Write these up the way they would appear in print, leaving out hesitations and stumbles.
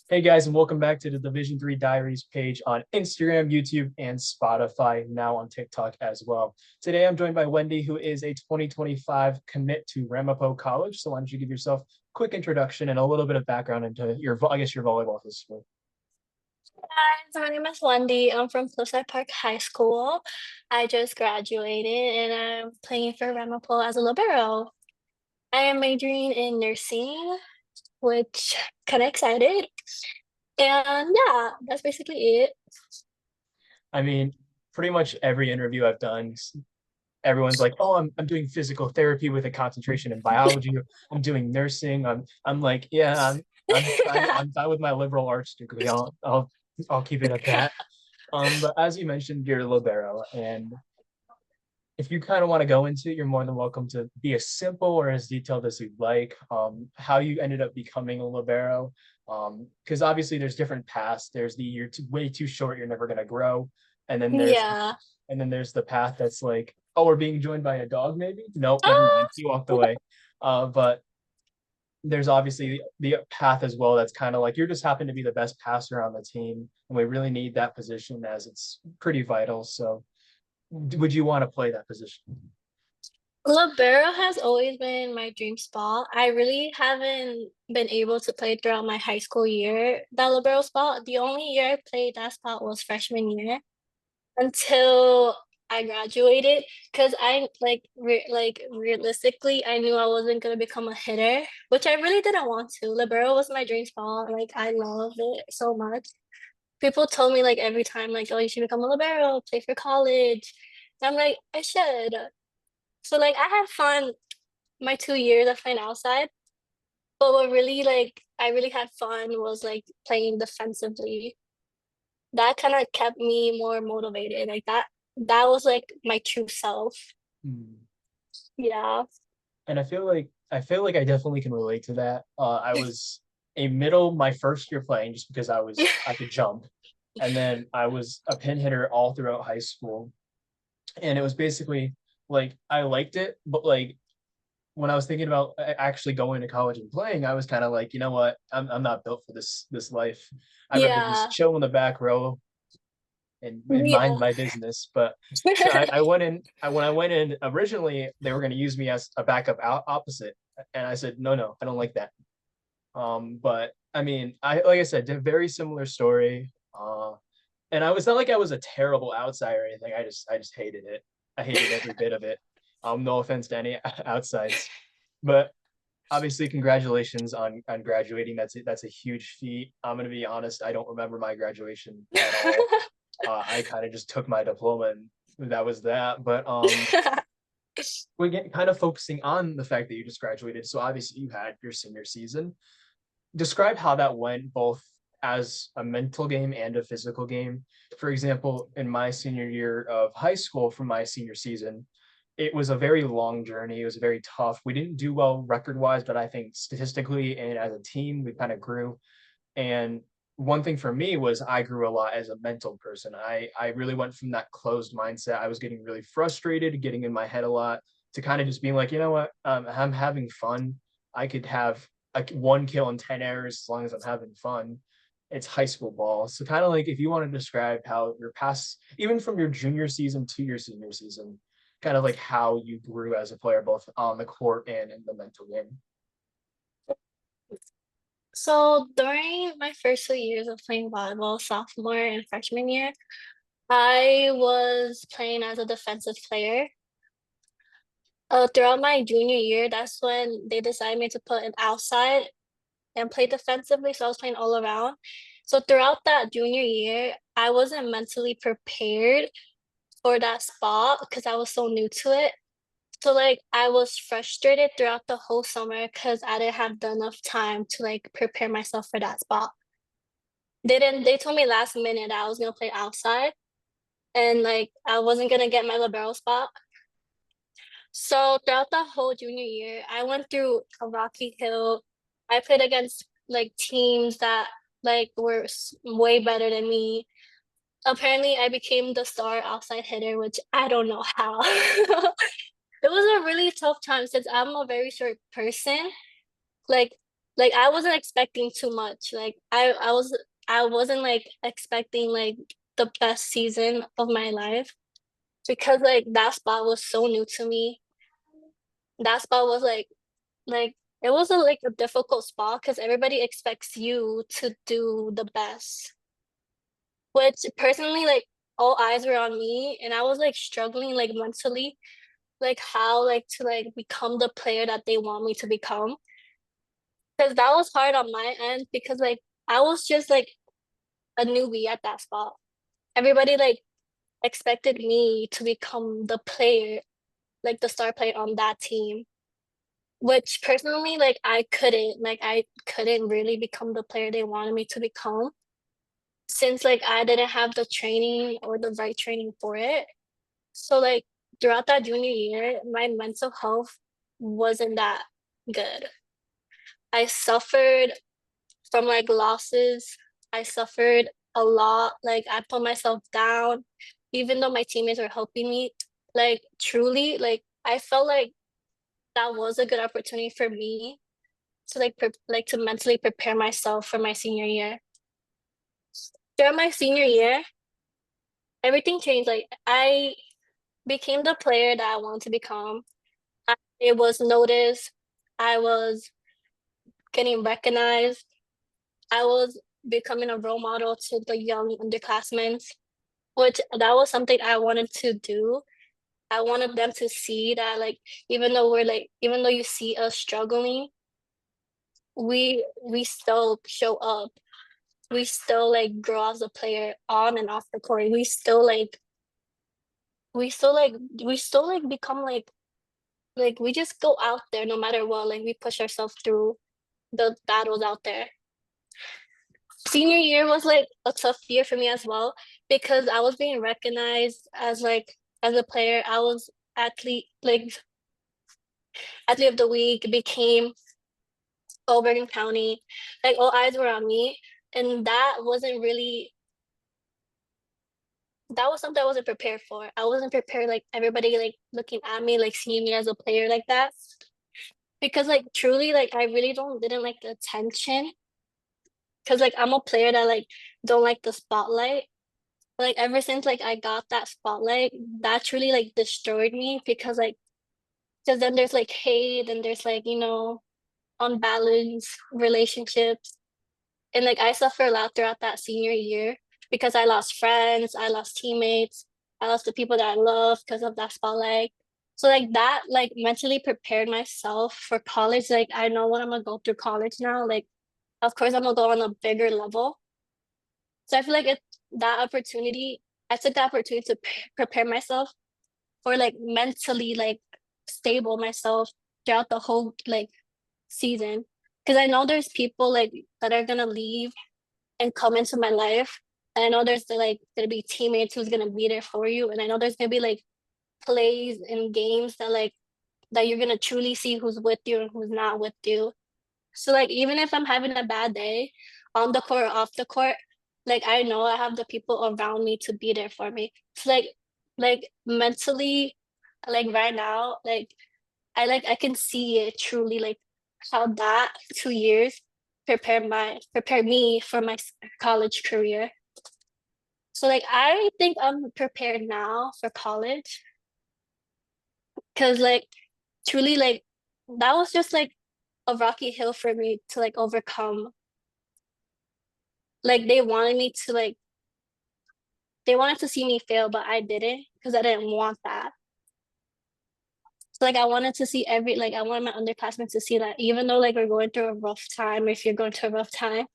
Hey guys, and welcome back to the Division Three Diaries page on Instagram, YouTube, and Spotify, now on TikTok as well. Today I'm joined by Wendy, who is a 2025 commit to Ramapo College. So why don't you give yourself a quick introduction and a little bit of background into your volleyball history. Guys, my name is Wendy. I'm from Cliffside Park High School. I just graduated and I'm playing for Ramapo as a libero. I am majoring in nursing, which kind of excited. And yeah, that's basically it. I mean, pretty much every interview I've done, everyone's like, "Oh, I'm doing physical therapy with a concentration in biology. I'm doing nursing." I'm like, "Yeah, I'm fine with my liberal arts degree. I'll keep it at that." But as you mentioned, you're a libero, and if you kind of want to go into it, you're more than welcome to be as simple or as detailed as you'd like. How you ended up becoming a libero, because obviously there's different paths. There's the way too short, you're never gonna grow, and then Yeah. there's the path that's like, oh, we're being joined by a dog, maybe. Nope, never Ah, mind. He walked away. But there's obviously the path as well that's kind of like you're just happen to be the best passer on the team, and we really need that position as it's pretty vital. So would you want to play that position? libero has always been my dream spot. I really haven't been able to play throughout my high school year, that libero spot. The only year I played that spot was freshman year, until I graduated, because realistically I knew I wasn't gonna become a hitter, which I really didn't want to. Libero was my dream spot. Like I love it so much. People told me like every time like, oh, you should become a libero, play for college. And I'm like, I should. So like I had fun my 2 years of playing outside, but what really like I really had fun was like playing defensively. That kind of kept me more motivated. Like that was like my true self. Hmm. Yeah. And I feel like I definitely can relate to that. I was a middle my first year playing just because I could jump, and then I was a pin hitter all throughout high school, and it was basically like I liked it, but like when I was thinking about actually going to college and playing, I was kind of like, you know what, I'm not built for this life. I'd rather just Yeah. chill in the back row and mind Yeah. my business. But so I went in. When I went in originally, they were going to use me as a backup opposite, and I said, no, I don't like that. But I mean, I like I said, a very similar story. And I was not like I was a terrible outside or anything. I just hated it. I hated every bit of it. No offense to any outsides, but obviously congratulations on graduating. That's a huge feat. I'm gonna be honest, I don't remember my graduation at all. I kind of just took my diploma and that was that. But we get kind of focusing on the fact that you just graduated. So obviously you had your senior season. Describe how that went, both as a mental game and a physical game. For example, in my senior year of high school, from my senior season, it was a very long journey. It was very tough. We didn't do well record wise, but I think statistically and as a team, we kind of grew. And one thing for me was I grew a lot as a mental person. I really went from that closed mindset. I was getting really frustrated, getting in my head a lot, to kind of just being like, you know what, I'm having fun. I could have like one kill and 10 errors as long as I'm having fun. It's high school ball. So kind of like if you want to describe how your past, even from your junior season to your senior season, kind of like how you grew as a player, both on the court and in the mental game. So during my first 2 years of playing volleyball, sophomore and freshman year, I was playing as a defensive player. Throughout my junior year, that's when they decided me to put an outside and play defensively. So I was playing all around. So throughout that junior year, I wasn't mentally prepared for that spot because I was so new to it. So like I was frustrated throughout the whole summer because I didn't have enough time to like prepare myself for that spot. They told me last minute that I was gonna play outside and like I wasn't gonna get my libero spot. So throughout the whole junior year, I went through a rocky hill. I played against like teams that like were way better than me. Apparently, I became the star outside hitter, which I don't know how. It was a really tough time since I'm a very short person. Like Like I wasn't expecting too much. Like I wasn't like expecting like the best season of my life because like that spot was so new to me. That spot was like it was like a difficult spot because everybody expects you to do the best. Which personally like all eyes were on me and I was like struggling like mentally like how like to like become the player that they want me to become. Because that was hard on my end because like I was just like a newbie at that spot. Everybody like expected me to become the player, like the star player on that team, which personally like I couldn't really become the player they wanted me to become since like I didn't have the training or the right training for it. So like throughout that junior year, my mental health wasn't that good. I suffered from like losses. I suffered a lot. Like I put myself down, even though my teammates were helping me. Like truly, like I felt like that was a good opportunity for me to like to mentally prepare myself for my senior year. During my senior year, everything changed. Like I became the player that I wanted to become. It was noticed. I was getting recognized. I was becoming a role model to the young underclassmen, which that was something I wanted to do. I wanted them to see that like even though you see us struggling, we still show up. We still like grow as a player on and off the court. We still like we still like become like we just go out there no matter what. Like we push ourselves through the battles out there. Senior year was like a tough year for me as well because I was being recognized as like as a player. I was athlete of the week, became Bergen County. Like all eyes were on me. And that was something I wasn't prepared for. I wasn't prepared like everybody like looking at me, like seeing me as a player like that. Because like truly like I really don't didn't like the attention. Cause like I'm a player that like don't like the spotlight. Like ever since like I got that spotlight, that truly like destroyed me because like because then there's like hate and there's like, unbalanced relationships. And like I suffered a lot throughout that senior year because I lost friends, I lost teammates, I lost the people that I love because of that spotlight. So like that like mentally prepared myself for college. Like I know what I'm gonna go through college now. Like of course I'm gonna go on a bigger level. So I feel like I took the opportunity to prepare myself for like mentally like stable myself throughout the whole like season. Because I know there's people like that are gonna leave and come into my life. And I know there's like gonna be teammates who's gonna be there for you. And I know there's gonna be like plays and games that you're gonna truly see who's with you and who's not with you. So like even if I'm having a bad day on the court or off the court, like I know I have the people around me to be there for me. So like mentally, like right now, like I can see it truly like how that 2 years prepare me for my college career. So like I think I'm prepared now for college because like truly like that was just like a rocky hill for me to like overcome. Like they wanted to see me fail, but I didn't because I didn't want that. So like I wanted to see I wanted my underclassmen to see that even though like we're going through a rough time, if you're going through a rough time,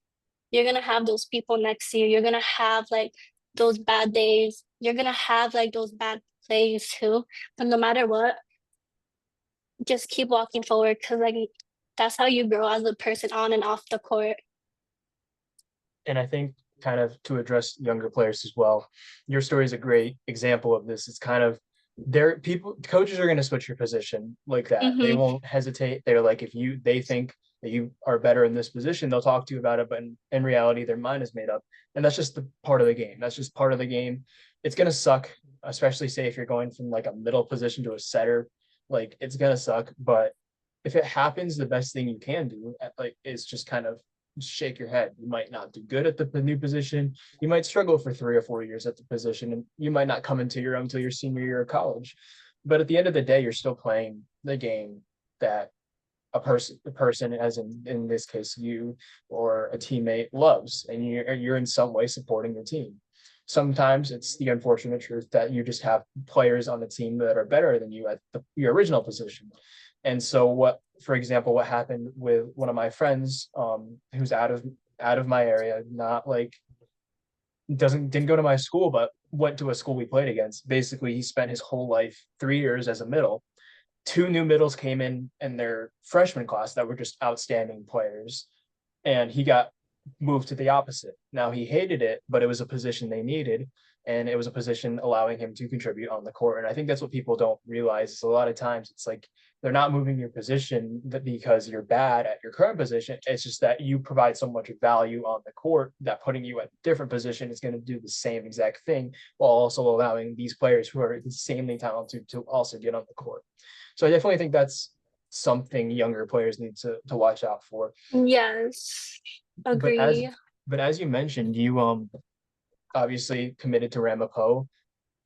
you're gonna have those people next to you. You're gonna have like those bad days. You're gonna have like those bad plays too. But no matter what, just keep walking forward because like that's how you grow as a person on and off the court. And I think kind of to address younger players as well, your story is a great example of this. It's kind of there people coaches are going to switch your position like that. They Mm-hmm. won't hesitate. They're like if they think that you are better in this position, they'll talk to you about it, but in reality their mind is made up. And that's just the part of the game. That's just part of the game. It's going to suck, especially say if you're going from like a middle position to a setter, like it's going to suck, but if it happens, the best thing you can do like is just kind of shake your head. You might not do good at the new position. You might struggle for 3 or 4 years at the position, and you might not come into your own until your senior year of college. But at the end of the day, you're still playing the game that a person as in this case you or a teammate loves, and you're in some way supporting the team. Sometimes it's the unfortunate truth that you just have players on the team that are better than you at your original position. And so what, for example, what happened with one of my friends, who's out of my area, not like didn't go to my school, but went to a school we played against. Basically, he spent his whole life, 3 years as a middle. Two new middles came in their freshman class that were just outstanding players, and he got moved to the opposite. Now he hated it, but it was a position they needed, and it was a position allowing him to contribute on the court. And I think that's what people don't realize is a lot of times it's like they're not moving your position because you're bad at your current position. It's just that you provide so much value on the court that putting you at a different position is going to do the same exact thing, while also allowing these players who are insanely talented to also get on the court. So I definitely think that's something younger players need to watch out for. Yes, But as agree. but as you mentioned, you obviously committed to Ramapo.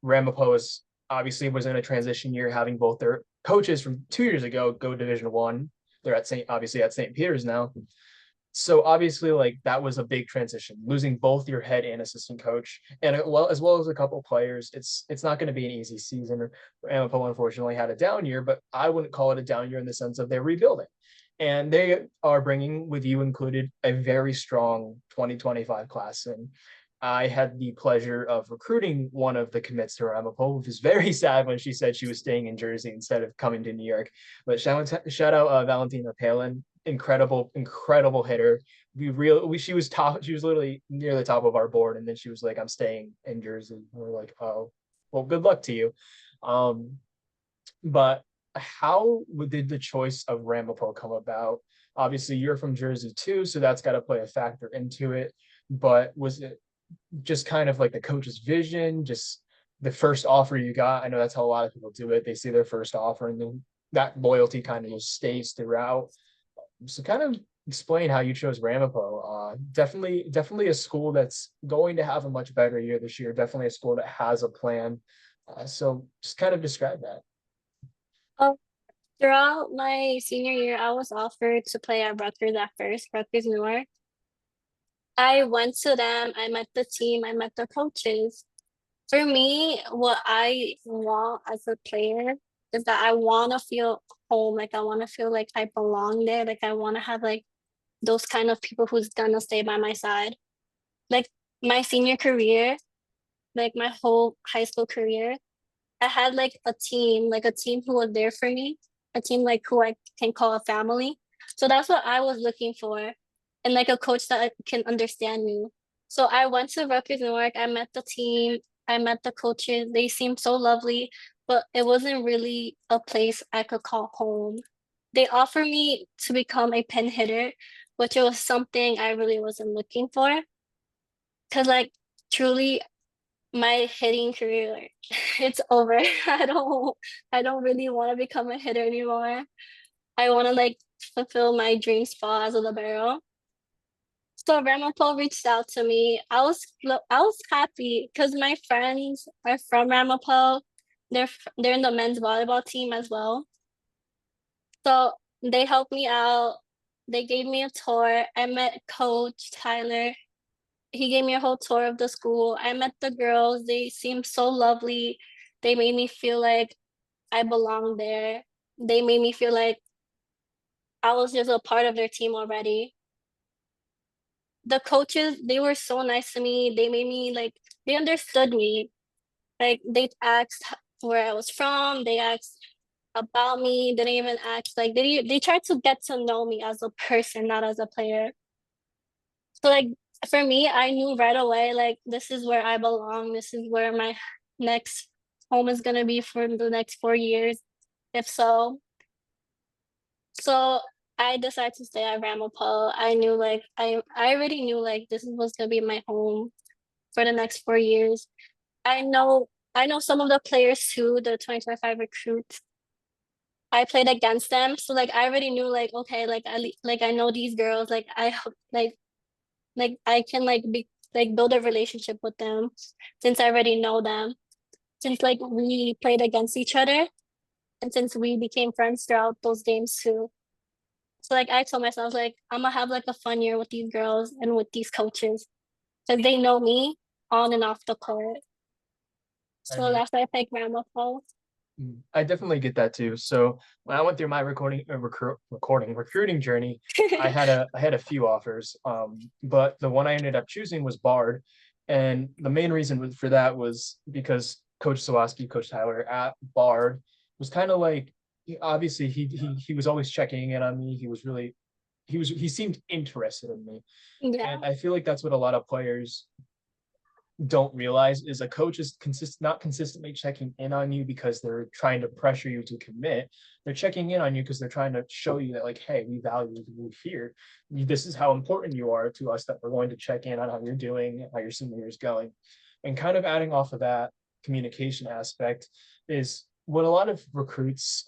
Ramapo is obviously was in a transition year, having both their coaches from 2 years ago go Division 1. They're at St. Peter's now. So obviously, like that was a big transition, losing both your head and assistant coach, and as well as a couple players. It's not going to be an easy season. Ramapo unfortunately had a down year, but I wouldn't call it a down year in the sense of they're rebuilding, and they are bringing, with you included, a very strong 2025 class. And I had the pleasure of recruiting one of the commits to Ramapo, which is very sad when she said she was staying in Jersey instead of coming to New York. But shout out Valentina Palin, incredible hitter. She was top. She was literally near the top of our board, and then she was like, "I'm staying in Jersey." And we're like, "Oh, well, good luck to you." Um, but how did the choice of Ramapo come about? Obviously, you're from Jersey too, so that's got to play a factor into it. But was it just kind of like the coach's vision, just the first offer you got? I know that's how a lot of people do it. They see their first offer, and then that loyalty kind of just stays throughout. So kind of explain how you chose Ramapo. Definitely a school that's going to have a much better year this year. Definitely a school that has a plan. So just kind of describe that. Oh, throughout my senior year, I was offered to play at Rutgers at first, Rutgers Newark. I went to them, I met the team, I met the coaches. For me, what I want as a player is that I want to feel home, like I want to feel like I belong there, like I want to have like those kind of people who's gonna stay by my side. Like my senior career, like my whole high school career, I had like a team who was there for me, a team like who I can call a family. So that's what I was looking for, and like a coach that can understand me. So I went to Rutgers Newark. I met the team. I met the coaches. They seemed so lovely, but it wasn't really a place I could call home. They offered me to become a pin hitter, which was something I really wasn't looking for. Cause like truly my hitting career, like, it's over. I don't really want to become a hitter anymore. I want to like fulfill my dream spot as a libero. So Ramapo reached out to me. I was happy because my friends are from Ramapo. They're in the men's volleyball team as well. So they helped me out. They gave me a tour. I met Coach Tyler. He gave me a whole tour of the school. I met the girls. They seemed so lovely. They made me feel like I belonged there. They made me feel like I was just a part of their team already. The coaches, they were so nice to me. They made me like, they understood me. Like, they asked where I was from. They asked about me. They didn't even ask, like, they tried to get to know me as a person, not as a player. So like for me, I knew right away like this is where I belong. This is where my next home is gonna be for the next 4 years, if so. So I decided to stay at Ramapo. I knew like I already knew like this was gonna be my home for the next 4 years. I know some of the players too, the 2025 recruits. I played against them. So like I already knew like okay, like I know these girls, like I can like be like build a relationship with them since I already know them. Since like we played against each other and since we became friends throughout those games too. So like I told myself like I'm gonna have like a fun year with these girls and with these coaches because they know me on and off the court. I So mean, that's why I picked Ramapo. I definitely get that too. So when I went through my recruiting journey, I had a few offers. But the one I ended up choosing was Bard, and the main reason for that was because Coach Sawaski, Coach Tyler at Bard was kind of like obviously he was always checking in on me. He seemed interested in me, Yeah. and I feel like that's what a lot of players don't realize is a coach is not consistently checking in on you because they're trying to pressure you to commit. They're checking in on you because they're trying to show you that like, hey, we value you here. This is how important you are to us that we're going to check in on how you're doing, how your senior year is going. And kind of adding off of that communication aspect is what a lot of recruits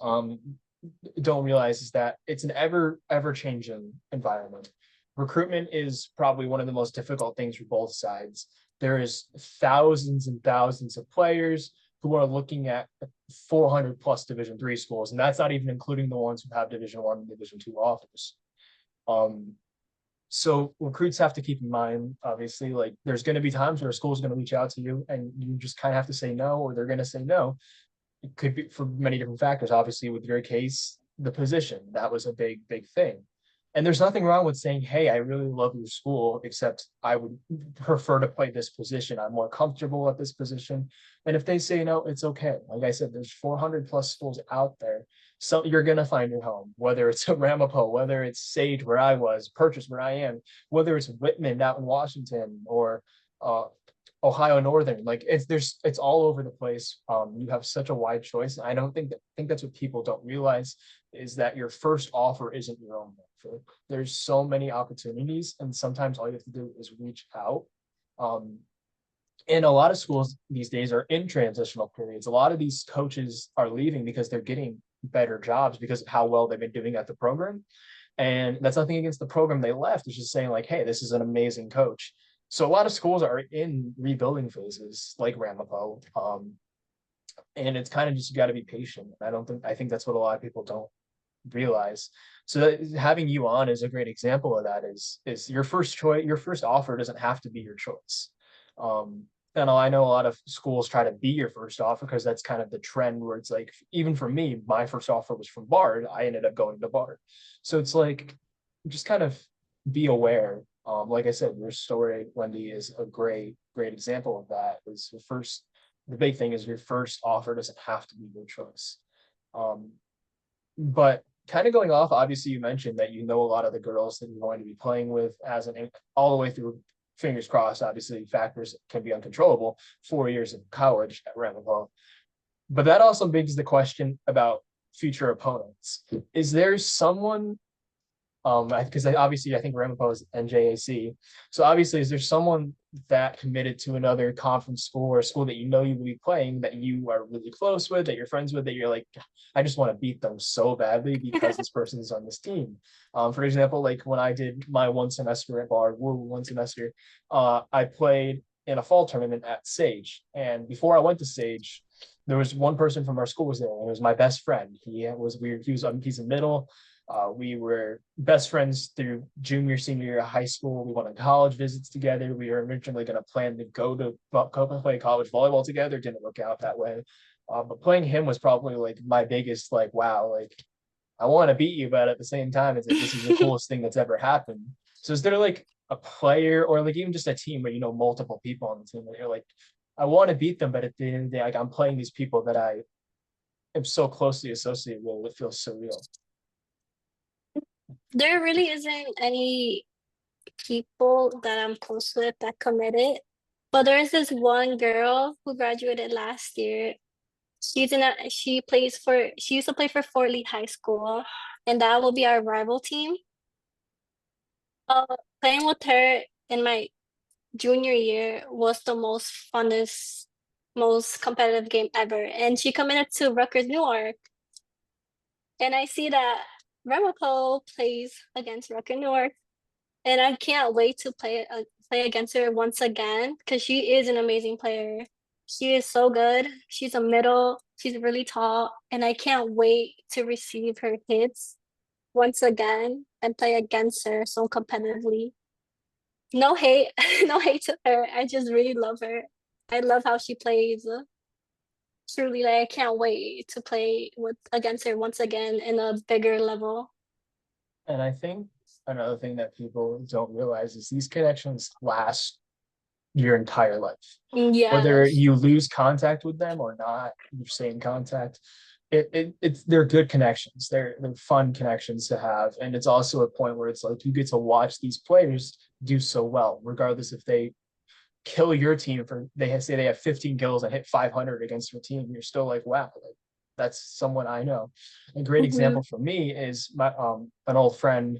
don't realize is that it's an ever changing environment. Recruitment is probably one of the most difficult things for both sides. There is thousands and thousands of players who are looking at 400 plus Division III schools, and that's not even including the ones who have Division I and Division II offers. Um, so recruits have to keep in mind, obviously, like there's going to be times where a school is going to reach out to you, and you just kind of have to say no, or they're going to say no. It could be for many different factors. Obviously, with your case, the position that was a big thing. And there's nothing wrong with saying, hey, I really love your school, except I would prefer to play this position. I'm more comfortable at this position. And if they say no, it's okay. Like I said, there's 400 plus schools out there. So you're going to find your home, whether it's a Ramapo, whether it's Sage, where I was, Purchase, where I am, whether it's Whitman out in Washington, or uh, Ohio Northern. Like it's all over the place. You have such a wide choice. I don't think that's what people don't realize is that your first offer isn't your own offer. There's so many opportunities, and sometimes all you have to do is reach out. Um, and a lot of schools these days are in transitional periods. A lot of these coaches are leaving because they're getting better jobs because of how well they've been doing at the program. And that's nothing against the program they left. It's just saying like, hey, this is an amazing coach. So a lot of schools are in rebuilding phases, like Ramapo, and it's kind of just you got to be patient. I think that's what a lot of people don't realize. So that, having you on is a great example of that. Is your first choice, your first offer doesn't have to be your choice. Um, and I know a lot of schools try to be your first offer because that's kind of the trend where it's like, even for me, my first offer was from Bard. I ended up going to Bard. So it's like, just kind of be aware. Like I said, your story, Wendy, is a great example of that. Is the big thing is your first offer doesn't have to be your choice. Um, but kind of going off, obviously you mentioned that you know a lot of the girls that you're going to be playing with as an all the way through, fingers crossed, obviously factors can be uncontrollable, 4 years of college at Ramapo. But that also begs the question about future opponents. Is there someone because obviously I think Ramapo is NJAC. So obviously, is there someone that committed to another conference school or school that you know you will be playing that you are really close with, that you're friends with, that you're like, I just want to beat them so badly because this person is on this team. For example, like when I did my one semester at Bard, one semester, I played in a fall tournament at Sage, and before I went to Sage, there was one person from our school was there, and it was my best friend. He was weird. He's a middle. We were best friends through junior, senior year of high school. We went on college visits together. We were originally going to plan to go play college volleyball together. Didn't work out that way. But playing him was probably like my biggest, like, wow, like I want to beat you, but at the same time, it's like this is the coolest thing that's ever happened. So is there like a player or like even just a team where you know multiple people on the team that you're like, I want to beat them, but at the end of the day, like I'm playing these people that I am so closely associated with, it feels surreal. There really isn't any people that I'm close with that committed. But there is this one girl who graduated last year. She used to play for Fort Lee High School, and that will be our rival team. Playing with her in my junior year was the most funnest, most competitive game ever. And she committed to Rutgers Newark. And I see that Ramapo plays against Rucker North, and I can't wait to play against her once again because she is an amazing player. She is so good. She's a middle. She's really tall, and I can't wait to receive her hits once again and play against her so competitively. No hate, no hate to her. I just really love her. I love how she plays. Truly, like I can't wait to play with against her once again in a bigger level. And I think another thing that people don't realize is these connections last your entire life. Whether Yes. you lose contact with them or not, you stay in contact. It's they're good connections. They're fun connections to have, and it's also a point where it's like you get to watch these players do so well, regardless if they kill your team for they say they have 15 kills and hit 500 against your team. You're still like, wow, like, that's someone I know. A great Hmm. example for me is my an old friend.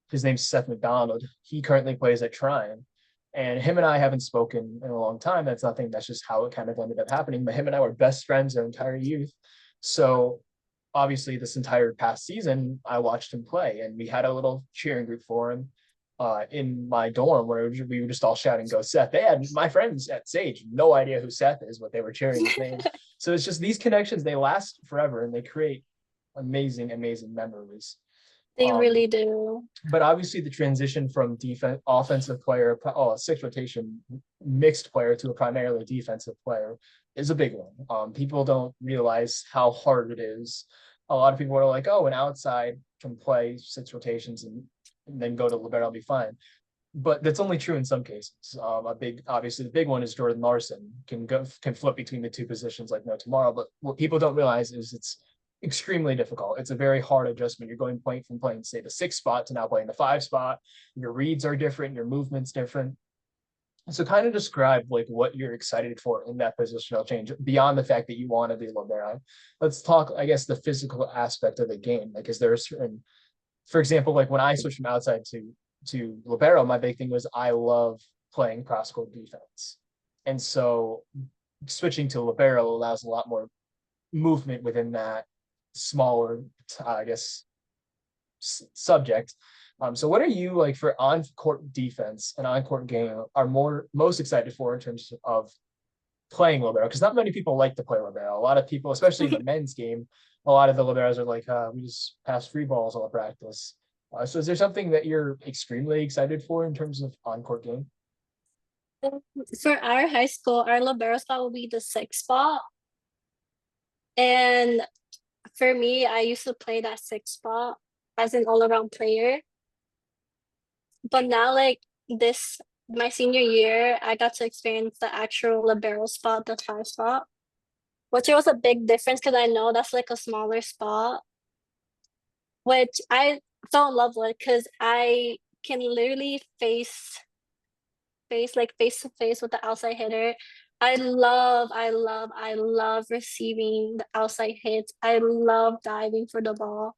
His name's Seth McDonald. He currently plays at Trine. And him and I haven't spoken in a long time. That's nothing. That's just how it kind of ended up happening. But him and I were best friends our entire youth. So obviously, this entire past season, I watched him play, and we had a little cheering group for him in my dorm where we were just all shouting, "Go Seth!" They had my friends at Sage no idea who Seth is, but they were cheering his name. So it's just these connections; they last forever, and they create amazing, amazing memories. They Um, really do. but obviously the transition from defense offensive player, sixth rotation mixed player to a primarily defensive player is a big one. People don't realize how hard it is. A lot of people are like, oh, an outside can play six rotations and then go to libero and be fine. But that's only true in some cases. Obviously, the big one is Jordan Larson can flip between the two positions like no tomorrow. But what people don't realize is it's extremely difficult. It's a very hard adjustment. You're going playing from playing say the six spot to now playing the five spot. Your reads are different. Your movements different. So kind of describe like what you're excited for in that positional change beyond the fact that you want to be libero. Let's talk, I guess, the physical aspect of the game. Like, is there a certain, for example, like when I switched from outside to libero, my big thing was I love playing cross court defense, and so switching to libero allows a lot more movement within that smaller, I guess, subject. So what are you like for on court defense and on court game are most excited for in terms of playing libero? Because not many people like to play libero. A lot of people, especially in the men's game, a lot of the liberos are like, we just pass free balls all practice. So is there something that you're extremely excited for in terms of on court game? For our high school, our libero spot will be the sixth spot. And for me, I used to play that sixth spot as an all-around player. But now, like this, my senior year, I got to experience the actual libero spot, the five spot, which was a big difference because I know that's like a smaller spot, which I fell in love with because I can literally face to face with the outside hitter. I love receiving the outside hits. I love diving for the ball.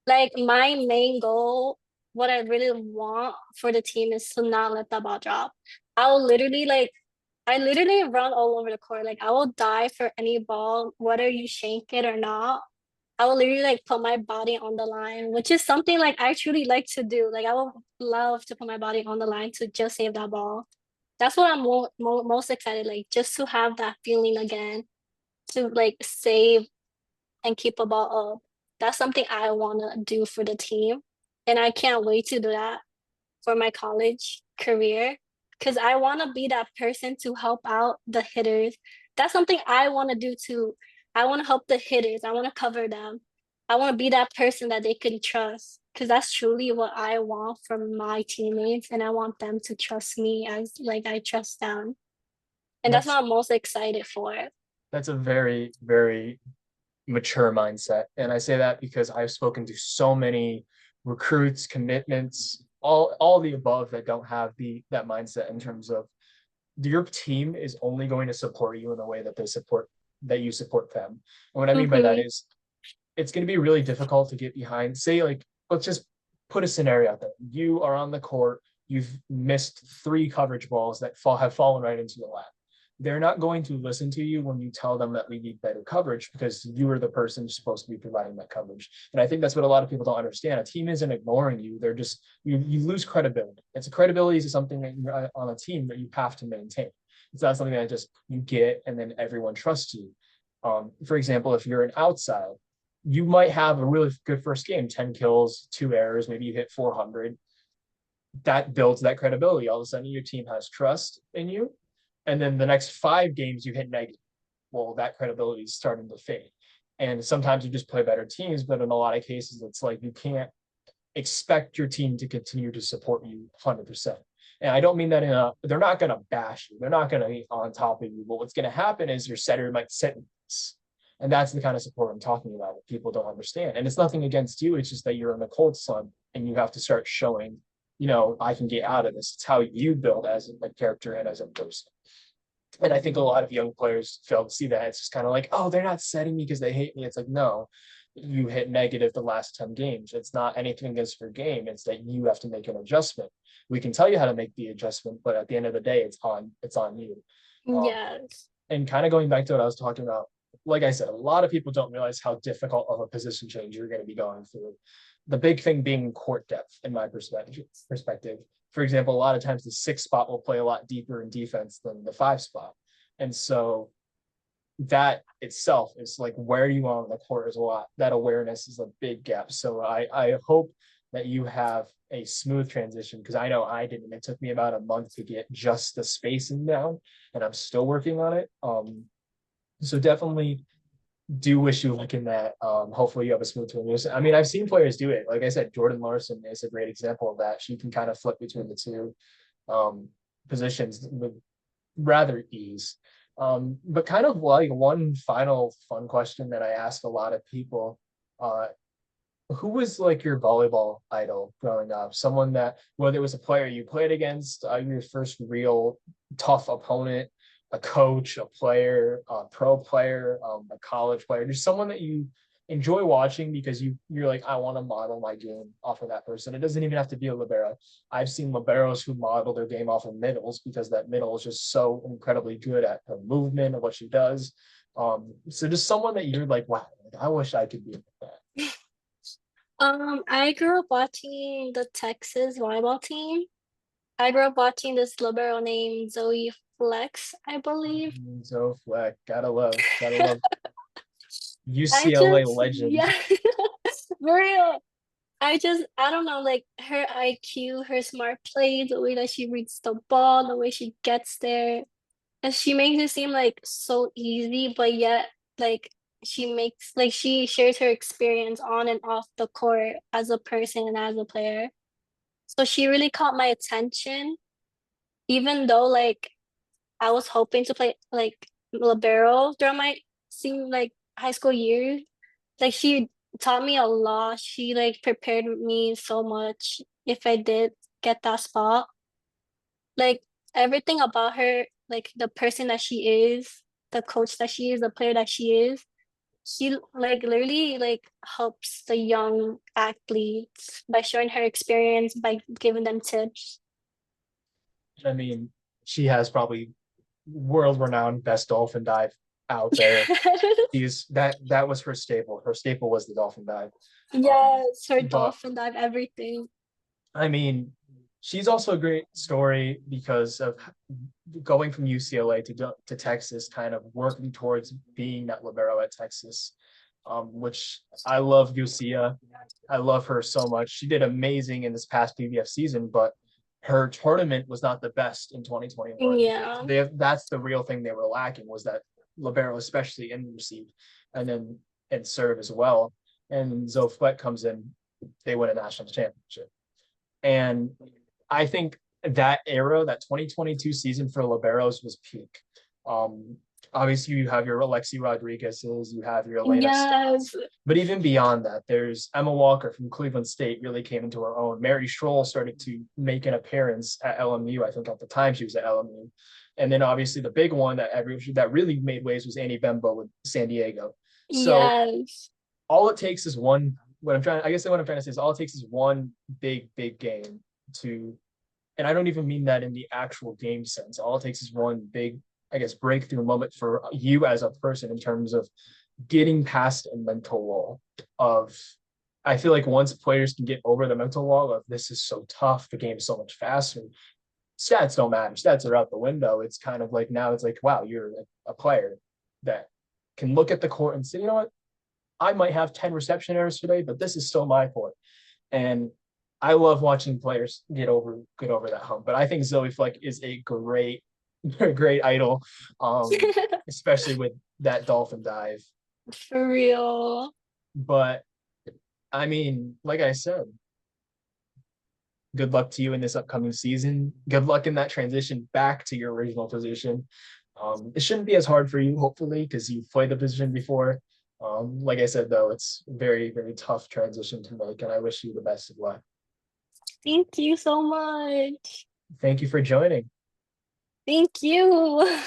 Like my main goal, what I really want for the team is to not let the ball drop. I'll literally like I literally run all over the court. Like I will die for any ball, whether you shank it or not. I will literally like put my body on the line, which is something like I truly like to do. Like I would love to put my body on the line to just save that ball. That's what I'm most excited, like just to have that feeling again, to like save and keep a ball up. That's something I want to do for the team. And I can't wait to do that for my college career because I want to be that person to help out the hitters. That's something I want to do too. I want to help the hitters. I want to cover them. I want to be that person that they can trust because that's truly what I want from my teammates. And I want them to trust me as like I trust them. And that's That's what I'm most excited for. that's a very, very mature mindset. And I say that because I've spoken to so many recruits, commitments, all the above that don't have the that mindset in terms of your team is only going to support you in the way that that you support them. And what I mean by that Mm-hmm. is it's going to be really difficult to get behind. Say, like, let's just put a scenario out there. You are on the court, you've missed three coverage balls that have fallen right into your lap. they're not going to listen to you when you tell them that we need better coverage because you are the person who's supposed to be providing that coverage. And I think that's what a lot of people don't understand. A team isn't ignoring you. They're just, you lose credibility. It's a credibility is something that you're on a team that you have to maintain. It's not something that just you get and then everyone trusts you. For example, if you're an outside, you might have a really good first game, 10 kills, 2 errors, maybe you hit 400. That builds that credibility. All of a sudden, your team has trust in you. And then the next 5 games, you hit negative. Well, that credibility is starting to fade. And sometimes you just play better teams, but in a lot of cases, it's like you can't expect your team to continue to support you 100%. And I don't mean that they're not going to bash you. They're not going to be on top of you. But what's going to happen is your setter might sit in this. And that's the kind of support I'm talking about that people don't understand. And it's nothing against you. It's just that you're in the cold sun and you have to start showing, I can get out of this. It's how you build as a character and as a person. And I think a lot of young players fail to see that. It's just kind of like, oh, they're not setting me because they hate me. It's like, no, you hit negative the last 10 games. It's not anything against your game. It's that you have to make an adjustment. We can tell you how to make the adjustment, but at the end of the day, it's on you. Um, Yes. and kind of going back to what I was talking about, like I said, a lot of people don't realize how difficult of a position change you're going to be going through. The big thing being court depth, in my perspective. For example, a lot of times the 6 spot will play a lot deeper in defense than the 5 spot. And so that itself is like where you are on the court is a lot. That awareness is a big gap. So I hope that you have a smooth transition because I know I didn't. It took me about a month to get just the spacing down, and I'm still working on it. So definitely do wish you luck in that. Hopefully you have a smooth transition. I mean, I've seen players do it. Like I said, Jordan Larson is a great example of that. She can kind of flip between the two positions with rather ease. But kind of like one final fun question that I ask a lot of people, who was like your volleyball idol growing up? Someone that, whether it was a player you played against, your first real tough opponent, a coach, a player, a pro player, a college player, just someone that you enjoy watching because you're like, I want to model my game off of that person. It doesn't even have to be a libero. I've seen liberos who model their game off of middles because that middle is just so incredibly good at her movement and what she does. So just someone that you're like, wow, I wish I could be like that. I grew up watching the Texas volleyball team. I grew up watching this libero named Zoe Flex, I believe. So Fleck, gotta love I UCLA just, legend. yeah, for real. I don't know, like her IQ, her smart play, the way that she reads the ball, the way she gets there. And she makes it seem like so easy, but yet, like, she shares her experience on and off the court as a person and as a player. So she really caught my attention, even though, like, I was hoping to play, like, libero throughout my high school years. Like she taught me a lot. She like prepared me so much if I did get that spot. Like everything about her, like the person that she is, the coach that she is, the player that she like literally like helps the young athletes by showing her experience, by giving them tips. I mean, she has probably world renowned best dolphin dive out there. That was her staple. Her staple was the dolphin dive. Um, Yes, her but dolphin dive, everything. I mean, she's also a great story because of going from UCLA to Texas, kind of working towards being that libero at Texas, which I love Lucia. I love her so much. She did amazing in this past PBF season, but her tournament was not the best in 2021. Yeah. That's the real thing they were lacking was that libero, especially in receive, and then and serve as well. And Zoflet comes in, they win a national championship. And I think that era, that 2022 season for liberos was peak. Um, Obviously, you have your Alexi Rodriguez's, you have your Elena Stotts, Yes. but even beyond that, there's Emma Walker from Cleveland State really came into her own. Mary Stroll started to make an appearance at LMU. I think at the time she was at LMU, and then obviously the big one that really made waves was Annie Bembo with San Diego. So Yes. all it takes is one. I guess what I'm trying to say is all it takes is one big game to, and I don't even mean that in the actual game sense. All it takes is one big I guess, breakthrough moment for you as a person in terms of getting past a mental wall of I feel like once players can get over the mental wall of this is so tough, the game is so much faster. Stats don't matter. Stats are out the window. It's kind of like now it's like, wow, you're a player that can look at the court and say, you know what, I might have 10 reception errors today, but this is still my court. And I love watching players get over that hump. But I think Zoe Fleck is a great, great idol, especially with that dolphin dive. For real. But I mean, like I said, good luck to you in this upcoming season. Good luck in that transition back to your original position. It shouldn't be as hard for you, hopefully, because you've played the position before. Like I said, though, it's very, very tough transition to make, and I wish you the best of luck. Thank you so much. Thank you for joining. Thank you.